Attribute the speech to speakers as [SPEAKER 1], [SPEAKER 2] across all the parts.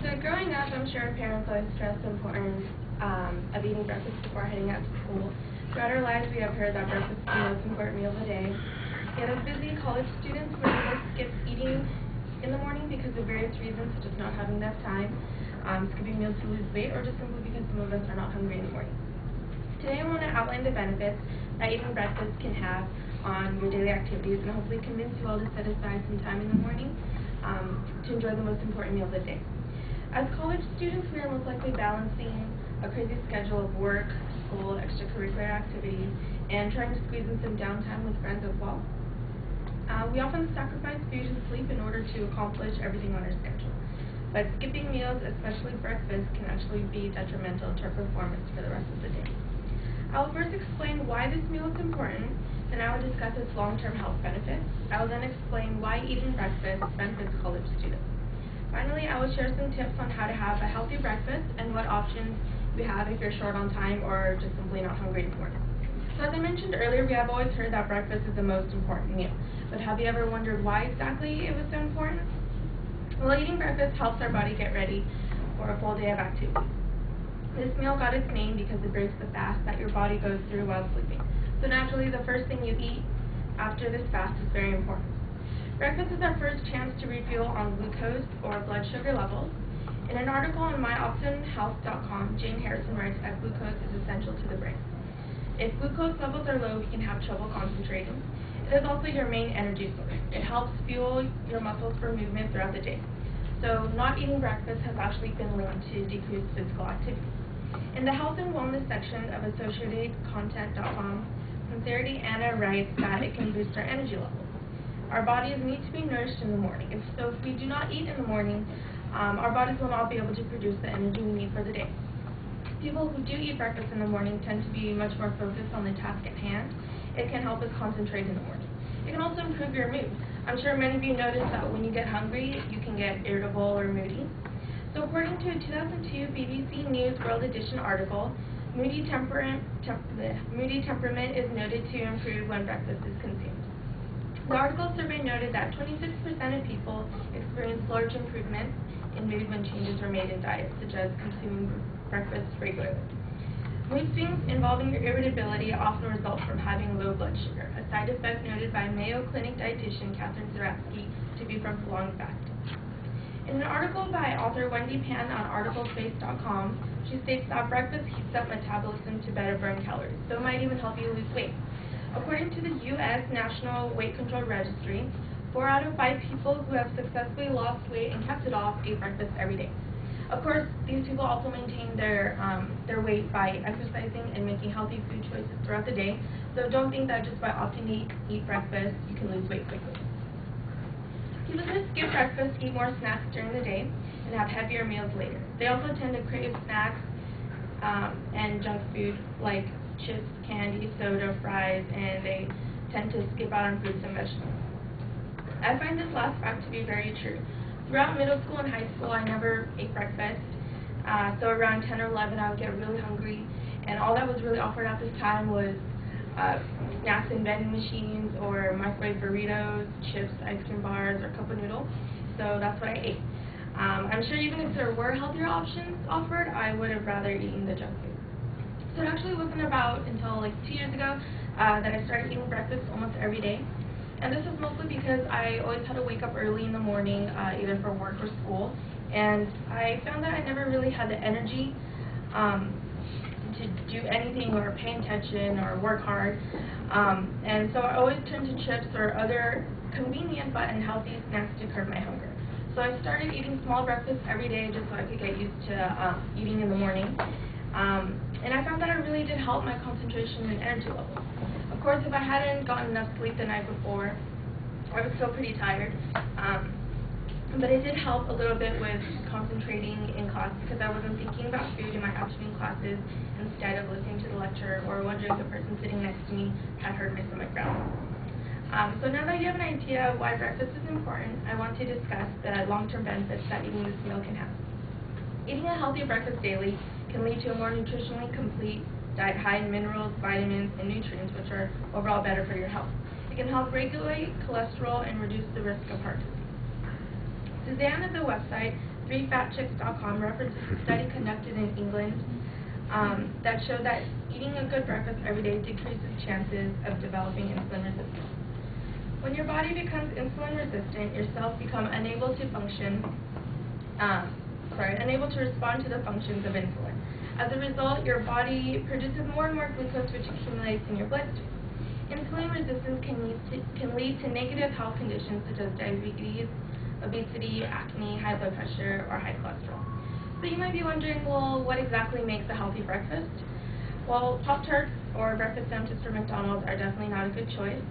[SPEAKER 1] So growing up, I'm sure parents always stress the importance of eating breakfast before heading out to school. Throughout our lives, we have heard that breakfast is the most important meal of the day. Yet as busy college students, many of us skip eating in the morning because of various reasons, such as not having enough time, skipping meals to lose weight, or just simply because some of us are not hungry in the morning. Today I want to outline the benefits that eating breakfast can have on your daily activities and hopefully convince you all to set aside some time in the morning to enjoy the most important meal of the day. As college students, we are most likely balancing a crazy schedule of work, school, extracurricular activities, and trying to squeeze in some downtime with friends as well. We often sacrifice food and sleep in order to accomplish everything on our schedule. But skipping meals, especially breakfast, can actually be detrimental to our performance for the rest of the day. I will first explain why this meal is important, then I will discuss its long-term health benefits. I will then explain why eating breakfast benefits college students. Finally, I will share some tips on how to have a healthy breakfast and what options you have if you're short on time or just simply not hungry in the morning. So as I mentioned earlier, we have always heard that breakfast is the most important meal. But have you ever wondered why exactly it was so important? Well, eating breakfast helps our body get ready for a full day of activity. This meal got its name because it breaks the fast that your body goes through while sleeping. So naturally, the first thing you eat after this fast is very important. Breakfast is our first chance to refuel on glucose or blood sugar levels. In an article on myoptionhealth.com, Jane Harrison writes that glucose is essential to the brain. If glucose levels are low, we can have trouble concentrating. It is also your main energy source. It helps fuel your muscles for movement throughout the day. So not eating breakfast has actually been linked to decreased physical activity. In the health and wellness section of AssociatedContent.com, Sincerity Anna writes that it can boost our energy levels. Our bodies need to be nourished in the morning. If we do not eat in the morning, our bodies will not be able to produce the energy we need for the day. People who do eat breakfast in the morning tend to be much more focused on the task at hand. It can help us concentrate in the morning. It can also improve your mood. I'm sure many of you notice that when you get hungry, you can get irritable or moody. So according to a 2002 BBC News World Edition article, moody temperament is noted to improve when breakfast is consumed. The article survey noted that 26% of people experienced large improvements in mood when changes were made in diet, such as consuming breakfast regularly. Mood swings involving your irritability often result from having low blood sugar, a side effect noted by Mayo Clinic dietitian Catherine Zaratsky to be from prolonged fasting. In an article by author Wendy Pan on articlespace.com, she states that breakfast heats up metabolism to better burn calories, so it might even help you lose weight. According to the U.S. National Weight Control Registry, 4 out of 5 people who have successfully lost weight and kept it off ate breakfast every day. Of course, these people also maintain their weight by exercising and making healthy food choices throughout the day, so don't think that just by opting to eat breakfast, you can lose weight quickly. People who skip breakfast eat more snacks during the day and have heavier meals later. They also tend to crave snacks and junk food like chips, candy, soda, fries, and they tend to skip out on fruits and vegetables. I find this last fact to be very true. Throughout middle school and high school, I never ate breakfast. So around 10 or 11, I would get really hungry, and all that was really offered at this time was snacks in vending machines or microwave burritos, chips, ice cream bars, or cup of noodles. So that's what I ate. I'm sure even if there were healthier options offered, I would have rather eaten the junk food. So it actually wasn't about until like 2 years ago that I started eating breakfast almost every day. And this was mostly because I always had to wake up early in the morning, either for work or school. And I found that I never really had the energy to do anything or pay attention or work hard. And so I always turned to chips or other convenient but unhealthy snacks to curb my hunger. So I started eating small breakfasts every day just so I could get used to eating in the morning. And I found that it really did help my concentration and energy levels. Of course, if I hadn't gotten enough sleep the night before, I was still pretty tired. But it did help a little bit with concentrating in class because I wasn't thinking about food in my afternoon classes instead of listening to the lecture or wondering if the person sitting next to me had heard my stomach growl. So now that you have an idea of why breakfast is important, I want to discuss the long-term benefits that eating this meal can have. Eating a healthy breakfast daily can lead to a more nutritionally complete diet high in minerals, vitamins, and nutrients, which are overall better for your health. It can help regulate cholesterol and reduce the risk of heart disease. Suzanne at the website 3fatchicks.com references a study conducted in England that showed that eating a good breakfast every day decreases chances of developing insulin resistance. When your body becomes insulin resistant, your cells become unable to respond to the functions of insulin. As a result, your body produces more and more glucose, which accumulates in your bloodstream. Insulin resistance can lead to negative health conditions such as diabetes, obesity, acne, high blood pressure, or high cholesterol. So you might be wondering, well, what exactly makes a healthy breakfast? Well, Pop-Tarts or breakfast sandwiches from McDonald's are definitely not a good choice.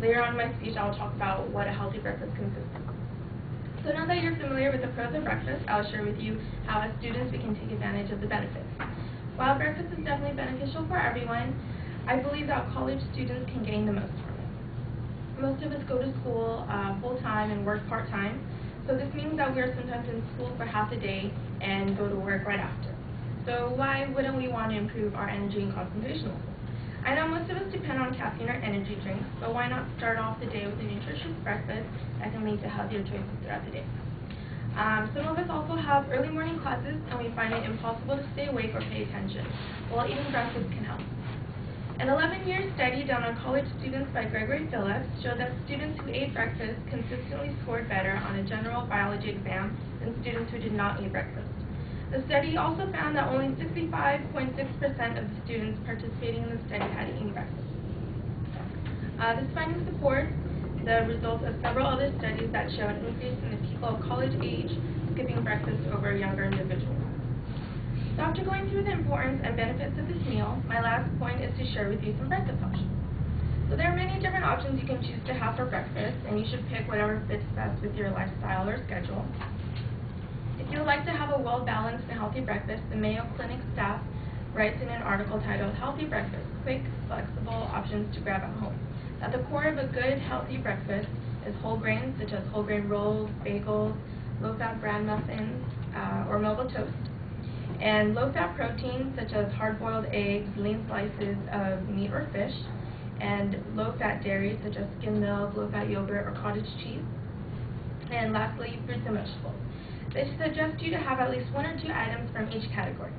[SPEAKER 1] Later on in my speech, I'll talk about what a healthy breakfast consists of. So now that you're familiar with the pros of breakfast, I'll share with you how as students we can take advantage of the benefits. While breakfast is definitely beneficial for everyone, I believe that college students can gain the most from it. Most of us go to school full-time and work part-time, so this means that we are sometimes in school for half a day and go to work right after. So why wouldn't we want to improve our energy and concentration levels? I know most of us depend on caffeine or energy drinks, so why not start off the day with a nutritious breakfast that can lead to healthier choices throughout the day? Some of us also have early morning classes, and we find it impossible to stay awake or pay attention. Well, eating breakfast can help. An 11-year study done on college students by Gregory Phillips showed that students who ate breakfast consistently scored better on a general biology exam than students who did not eat breakfast. The study also found that only 65.6% of the students participating in the study had eaten breakfast. This finding supports the results of several other studies that show an increase in the people of college age skipping breakfast over younger individuals. So after going through the importance and benefits of this meal, my last point is to share with you some breakfast options. So there are many different options you can choose to have for breakfast, and you should pick whatever fits best with your lifestyle or schedule. If you would like to have a well-balanced and healthy breakfast, the Mayo Clinic staff writes in an article titled Healthy Breakfast, Quick, Flexible Options to Grab at Home. At the core of a good, healthy breakfast is whole grains, such as whole grain rolls, bagels, low-fat bran muffins, or Melba toast, and low-fat proteins, such as hard-boiled eggs, lean slices of meat or fish, and low-fat dairy, such as skim milk, low-fat yogurt, or cottage cheese, and lastly, fruits and vegetables. They suggest you to have at least one or two items from each category.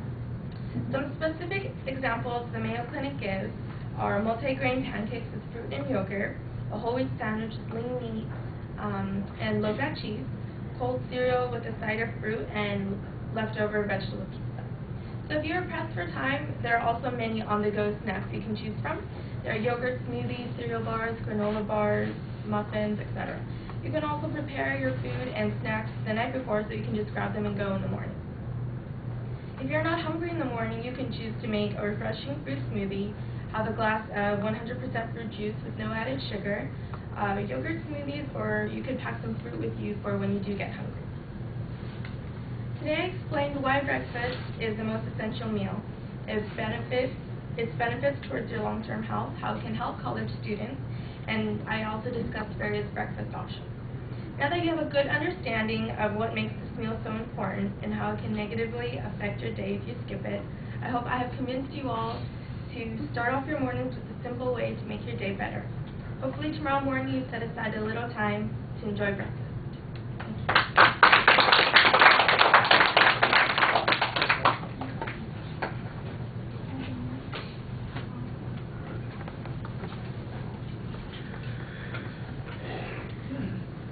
[SPEAKER 1] Some specific examples the Mayo Clinic gives are multi-grain pancakes with fruit and yogurt, a whole wheat sandwich with lean meat and low-fat cheese, cold cereal with a side of fruit, and leftover vegetable pizza. So if you're pressed for time, there are also many on-the-go snacks you can choose from. There are yogurt smoothies, cereal bars, granola bars, muffins, etc. You can also prepare your food and snacks the night before, so you can just grab them and go in the morning. If you're not hungry in the morning, you can choose to make a refreshing fruit smoothie, have a glass of 100% fruit juice with no added sugar, yogurt smoothies, or you could pack some fruit with you for when you do get hungry. Today I explained why breakfast is the most essential meal, its benefits towards your long-term health, how it can help college students, and I also discussed various breakfast options. Now that you have a good understanding of what makes this meal so important and how it can negatively affect your day if you skip it, I hope I have convinced you all to start off your mornings with a simple way to make your day better. Hopefully tomorrow morning you set aside a little time to enjoy breakfast.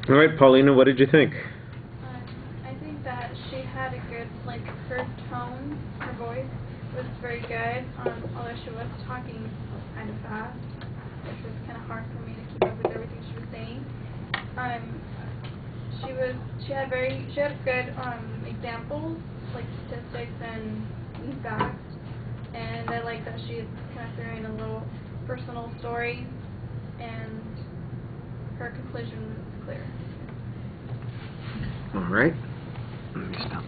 [SPEAKER 2] All right, Paulina, what did you think?
[SPEAKER 3] I think that she had a good, her tone, her voice was very good, although she was talking kind of fast, which was kind of hard for me to keep up with everything she was saying. She had good examples, like statistics and facts, and I like that she kind of threw in a little personal story, and her conclusion was clear.
[SPEAKER 2] All right. Let me stop.